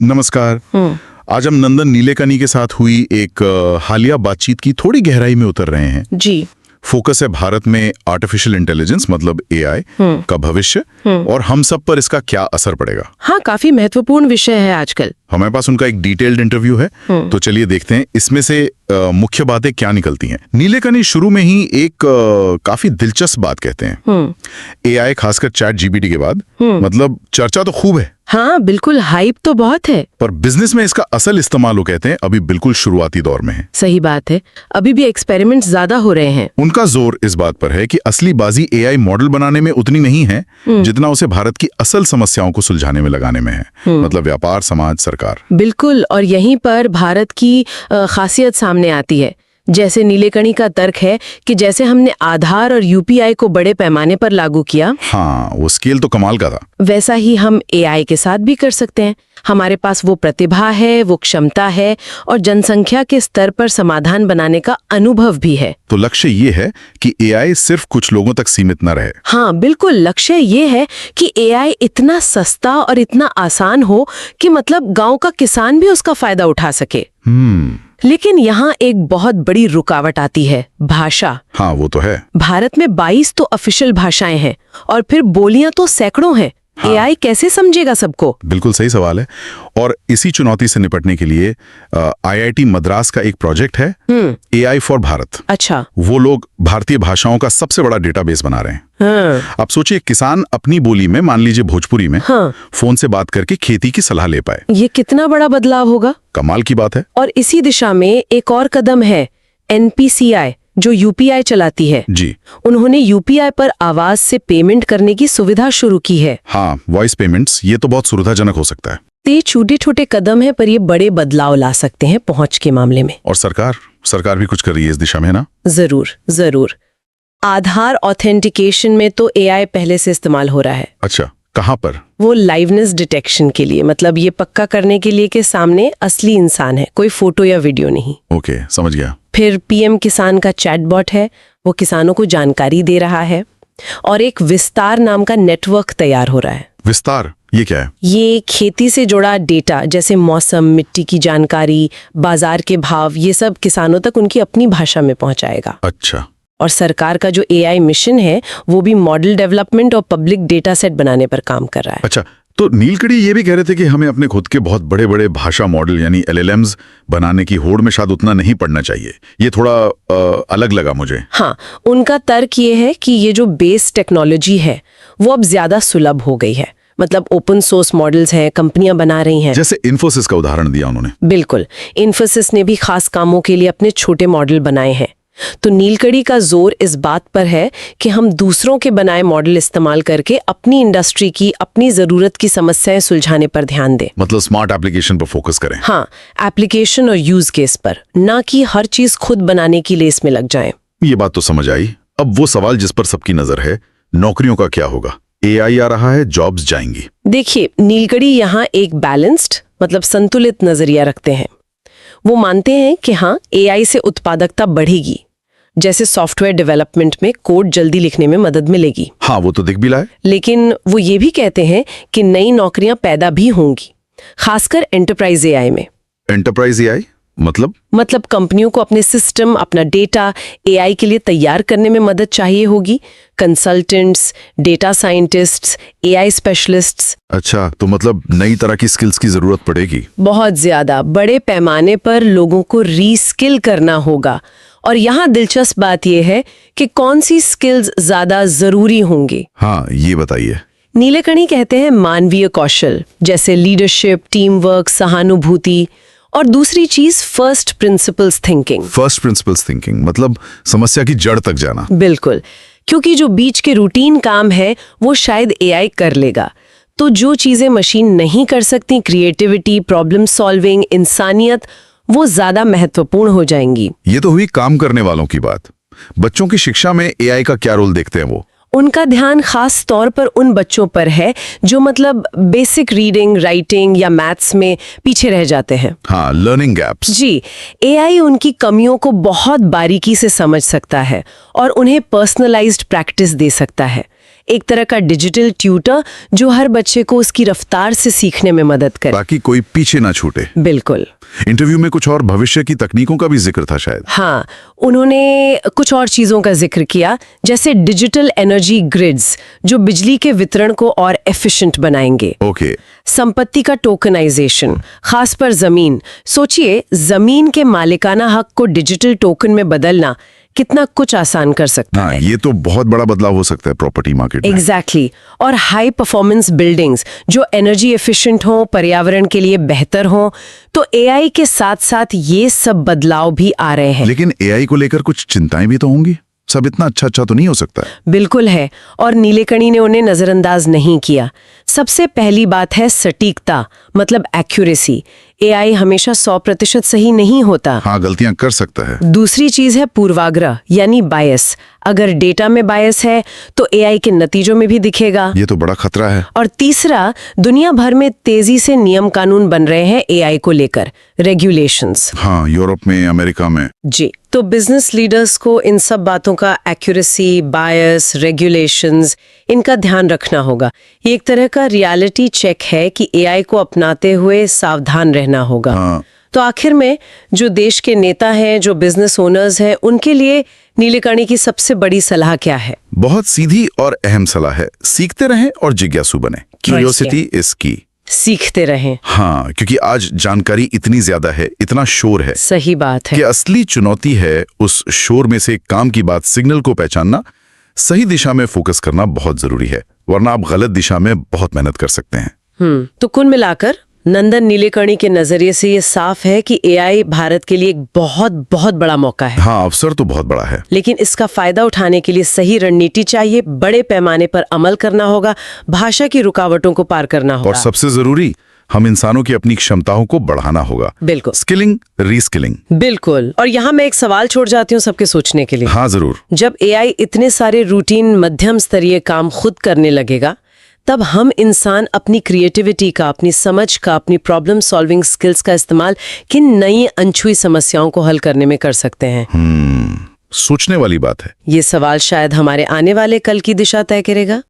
नमस्कार। आज हम नंदन नीलेकनी के साथ हुई एक हालिया बातचीत की थोड़ी गहराई में उतर रहे हैं। जी। फोकस है भारत में आर्टिफिशियल इंटेलिजेंस मतलब एआई का भविष्य और हम सब पर इसका क्या असर पड़ेगा। हाँ, काफी महत्वपूर्ण विषय है आजकल। हमारे पास उनका एक डिटेल्ड इंटरव्यू है, तो चलिए देखते हैं इसमें से मुख्य बातें क्या निकलती हैं। नीलेकनी शुरू में ही एक काफी दिलचस्प बात कहते हैं। एआई खासकर चैट जीपीटी के बाद मतलब चर्चा तो खूब है। हाँ बिल्कुल, हाइप तो बहुत है, पर बिजनेस में इसका असल इस्तेमाल वो कहते हैं अभी बिल्कुल शुरुआती दौर में है। सही बात है, अभी भी एक्सपेरिमेंट्स ज्यादा हो रहे हैं। उनका जोर इस बात पर है कि असली बाजी एआई मॉडल बनाने में उतनी नहीं है जितना उसे भारत की असल समस्याओं को सुलझाने में लगाने में है, मतलब व्यापार, समाज, सरकार। बिल्कुल, और यहीं पर भारत की खासियत सामने आती है। जैसे नीलेकनी का तर्क है कि जैसे हमने आधार और यूपीआई को बड़े पैमाने पर लागू किया, हाँ वो स्केल तो कमाल का था, वैसा ही हम एआई के साथ भी कर सकते हैं। हमारे पास वो प्रतिभा है, वो क्षमता है और जनसंख्या के स्तर पर समाधान बनाने का अनुभव भी है। तो लक्ष्य ये है कि एआई सिर्फ कुछ लोगों तक सीमित न रहे। हाँ बिल्कुल, लक्ष्य ये है कि एआई इतना सस्ता और इतना आसान हो कि मतलब गांव का किसान भी उसका फायदा उठा सके। लेकिन यहाँ एक बहुत बड़ी रुकावट आती है, भाषा। हाँ वो तो है। भारत में 22 तो ऑफिशियल भाषाएं हैं और फिर बोलियां तो सैकड़ों हैं। हाँ। एआई कैसे समझेगा सबको? बिल्कुल सही सवाल है। और इसी चुनौती से निपटने के लिए आईआईटी मद्रास का एक प्रोजेक्ट है, एआई फॉर भारत। अच्छा। वो लोग भारतीय भाषाओं का सबसे बड़ा डेटाबेस बना रहे हैं। हाँ। अब सोचिए, किसान अपनी बोली में, मान लीजिए भोजपुरी में, हाँ। फोन से बात करके खेती की सलाह ले पाए। ये कितना बड़ा बदलाव होगा। कमाल की बात है। और इसी दिशा में एक और कदम है, एनपीसीआई जो यूपीआई चलाती है। जी। उन्होंने यूपीआई पर आवाज से पेमेंट करने की सुविधा शुरू की है। हाँ, वॉइस पेमेंट्स, ये तो बहुत सुविधाजनक हो सकता है। ये छोटे छोटे कदम है, पर ये बड़े बदलाव ला सकते हैं पहुंच के मामले में। और सरकार भी कुछ कर रही है इस दिशा में, ना? जरूर। आधार ऑथेंटिकेशन में तो एआई पहले से इस्तेमाल हो रहा है। अच्छा, कहाँ पर? वो लाइवनेस डिटेक्शन के लिए, मतलब ये पक्का करने के लिए कि सामने असली इंसान है, कोई फोटो या वीडियो नहीं। ओके, समझ गया। फिर पीएम किसान का चैटबॉट है, वो किसानों को जानकारी दे रहा है। और एक विस्तार नाम का नेटवर्क तैयार हो रहा है। विस्तार, ये क्या है? ये खेती से जुड़ा डेटा, जैसे मौसम, मिट्टी की जानकारी, बाजार के भाव, ये सब किसानों तक उनकी अपनी भाषा में पहुंचाएगा। अच्छा। और सरकार का जो एआई मिशन है, वो भी मॉडल डेवलपमेंट और पब्लिक डेटा सेट बनाने पर काम कर रहा है। अच्छा, तो नीलकड़ी ये भी कह रहे थे कि हमें अपने खुद के बहुत बड़े बड़े भाषा मॉडल यानी एलएलएम्स बनाने की होड़ में शायद उतना नहीं पड़ना चाहिए। ये थोड़ा अलग लगा मुझे। हाँ, उनका तर्क ये है कि ये जो बेस टेक्नोलॉजी है वो अब ज्यादा सुलभ हो गई है। मतलब ओपन सोर्स मॉडल्स हैं, कंपनियां बना रही हैं। जैसे इन्फोसिस का उदाहरण दिया उन्होंने। बिल्कुल, इन्फोसिस ने भी खास कामों के लिए अपने छोटे मॉडल बनाए हैं। तो नीलकड़ी का जोर इस बात पर है कि हम दूसरों के बनाए मॉडल इस्तेमाल करके अपनी इंडस्ट्री की, अपनी जरूरत की समस्याएं सुलझाने पर ध्यान दें। मतलब स्मार्ट एप्लीकेशन पर फोकस करें। हाँ, एप्लीकेशन और यूज केस पर, ना कि हर चीज खुद बनाने की लेस में लग जाएं। ये बात तो समझ आई। अब वो सवाल जिस पर सबकी नजर है, नौकरियों का क्या होगा? एआई आ रहा है, जॉब्स जाएंगी। देखिए, नीलकड़ी यहाँ एक बैलेंस्ड, मतलब संतुलित नजरिया रखते हैं। वो मानते हैं कि हाँ, एआई से उत्पादकता बढ़ेगी। जैसे सॉफ्टवेयर डेवलपमेंट में कोड जल्दी लिखने में मदद मिलेगी। हाँ, वो तो दिख भी रहा है। लेकिन वो ये भी कहते हैं कि नई नौकरियां पैदा भी होंगी, खासकर एंटरप्राइज एआई में। एंटरप्राइज एआई मतलब कंपनियों को अपने सिस्टम, अपना डेटा एआई के लिए तैयार करने में मदद चाहिए होगी। Consultants, data scientists, AI specialists. अच्छा, तो मतलब नई तरह की स्किल्स की जरूरत पड़ेगी। बहुत ज्यादा बड़े पैमाने पर लोगों को रीस्किल करना होगा। और यहाँ दिलचस्प बात यह है कि कौन सी स्किल्स ज्यादा जरूरी होंगी। हाँ, ये बताइए। नीलेकनी कहते हैं मानवीय कौशल, जैसे लीडरशिप, टीम वर्क, सहानुभूति। और दूसरी चीज फर्स्ट प्रिंसिपल्स थिंकिंग। मतलब समस्या की जड़ तक जाना। बिल्कुल, क्योंकि जो बीच के रूटीन काम है वो शायद एआई कर लेगा। तो जो चीजें मशीन नहीं कर सकती, क्रिएटिविटी, प्रॉब्लम सॉल्विंग, इंसानियत, वो ज्यादा महत्वपूर्ण हो जाएंगी। ये तो हुई काम करने वालों की बात। बच्चों की शिक्षा में एआई का क्या रोल देखते हैं वो? उनका ध्यान खास तौर पर उन बच्चों पर है जो मतलब बेसिक रीडिंग, राइटिंग या मैथ्स में पीछे रह जाते हैं। हाँ, लर्निंग गैप्स। जी, एआई उनकी कमियों को बहुत बारीकी से समझ सकता है और उन्हें पर्सनलाइज्ड प्रैक्टिस दे सकता है। एक तरह का डिजिटल ट्यूटर जो हर बच्चे को उसकी रफ्तार से सीखने में मदद करे। ताकि कोई पीछे ना छूटे। बिल्कुल। इंटरव्यू में कुछ और भविष्य की तकनीकों का भी जिक्र था शायद। हाँ, उन्होंने कुछ और चीजों का जिक्र किया, जैसे डिजिटल एनर्जी ग्रिड्स जो बिजली के वितरण को और एफिशिएंट बनाएंगे। ओके। संपत्ति का टोकनाइजेशन, खास पर जमीन। सोचिए, जमीन के मालिकाना हक को डिजिटल टोकन में बदलना कितना कुछ आसान कर सकता हाँ, है। ये तो बहुत बड़ा बदलाव हो सकता है प्रॉपर्टी मार्केट में। एग्जैक्टली। और हाई परफॉर्मेंस बिल्डिंग्स जो एनर्जी एफिशिएंट हो, पर्यावरण के लिए बेहतर हो। तो एआई के साथ साथ ये सब बदलाव भी आ रहे हैं। लेकिन एआई को लेकर कुछ चिंताएं भी तो होंगी। सब इतना अच्छा तो नहीं हो सकता है। बिल्कुल है, और नीलेकणी ने उन्हें नजरअंदाज नहीं किया। सबसे पहली बात है सटीकता, मतलब एक्यूरेसी। एआई हमेशा 100% सही नहीं होता। हाँ, गलतियां कर सकता है। दूसरी चीज है पूर्वाग्रह, यानी बायस। अगर डेटा में बायस है तो एआई के नतीजों में भी दिखेगा। ये तो बड़ा खतरा है। और तीसरा, दुनिया भर में तेजी से नियम कानून बन रहे हैं एआई को लेकर, रेगुलेशंस। हाँ, यूरोप में, अमेरिका में। जी, तो बिजनेस लीडर्स को इन सब बातों का एक्यूरेसी, बायस, रेगुलेशंस, इनका ध्यान रखना होगा। ये एक तरह का रियलिटी चेक है कि एआई को अपनाते हुए सावधान रहना होगा। हाँ। तो आखिर में जो देश के नेता हैं, जो बिजनेस ओनर्स हैं, उनके लिए नीलेकणी की सबसे बड़ी सलाह क्या है? बहुत सीधी और अहम सलाह है। सीखते रहें और जिज्ञासु बने। क्यूरियोसिटी इज की। सीखते रहें। हाँ, क्योंकि आज जानकारी इतनी ज्यादा है, इतना शोर है। सही बात है। कि असली चुनौती है उस शोर में से काम की बात, सिग्नल को पहचानना, सही दिशा में फोकस करना बहुत जरूरी है, वरना आप गलत दिशा में बहुत मेहनत कर सकते हैं। तो कुल मिलाकर नंदन नीलेकणी के नजरिए से ये साफ है कि एआई भारत के लिए एक बहुत बहुत बड़ा मौका है। हाँ, अवसर तो बहुत बड़ा है। लेकिन इसका फायदा उठाने के लिए सही रणनीति चाहिए, बड़े पैमाने पर अमल करना होगा, भाषा की रुकावटों को पार करना होगा। और सबसे जरूरी, हम इंसानों की अपनी क्षमताओं को बढ़ाना होगा। बिल्कुल। Skilling, reskilling. बिल्कुल। और यहाँ मैं एक सवाल छोड़ जाती हूँ सबके सोचने के लिए। हाँ, जरूर। जब एआई इतने सारे रूटीन मध्यम स्तरीय काम खुद करने लगेगा, तब हम इंसान अपनी क्रिएटिविटी का, अपनी समझ का, अपनी प्रॉब्लम सॉल्विंग स्किल्स का इस्तेमाल किन नई अनछुई समस्याओं को हल करने में कर सकते हैं? सोचने वाली बात है। ये सवाल शायद हमारे आने वाले कल की दिशा तय करेगा।